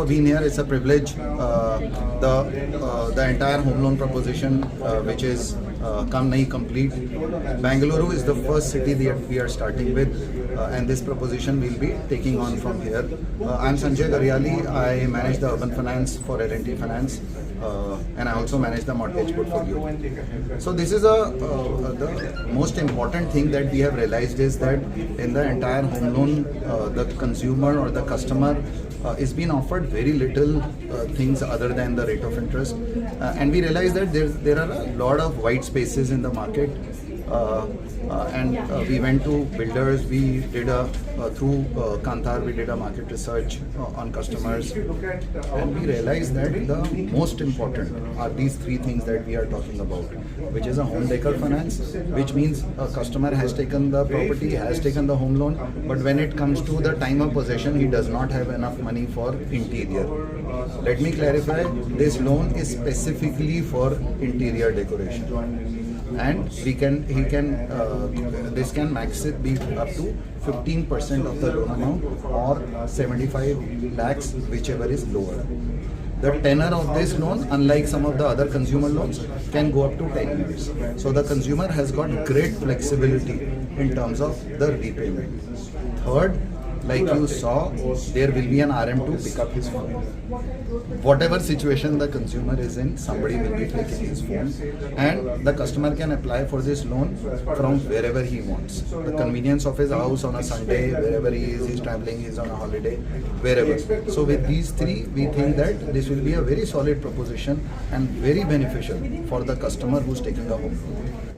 been here. It's a privilege. The entire home loan proposition, which is complete. Bangalore is the first city that we are starting with, and this proposition we'll be taking on from here. I'm Sanjay Garyali. I manage the urban finance for L&T Finance, and I also manage the mortgage portfolio. So this is the most important thing that we have realized is that in the entire home loan, the consumer or the customer is being offered very little things other than the rate of interest, and we realize that there are a lot of white spaces in the market. We went to builders. We did through Kantar, we did a market research on customers, and we realized that the most important are these three things that we are talking about, which is a home decor finance, which means a customer has taken the property, has taken the home loan, but when it comes to the time of possession, he does not have enough money for interior. Let me clarify, this loan is specifically for interior decoration. And this can be up to 15% of the loan amount or 75 lakhs, whichever is lower. The tenor of this loan, unlike some of the other consumer loans, can go up to 10 years. So the consumer has got great flexibility in terms of the repayment. Third, like you saw, there will be an RM to pick up his phone. Whatever situation the consumer is in, somebody will be taking his phone, and the customer can apply for this loan from wherever he wants. The convenience of his house on a Sunday, wherever he is, he's traveling, he's on a holiday, wherever. So with these three, we think that this will be a very solid proposition and very beneficial for the customer who's taking a home loan.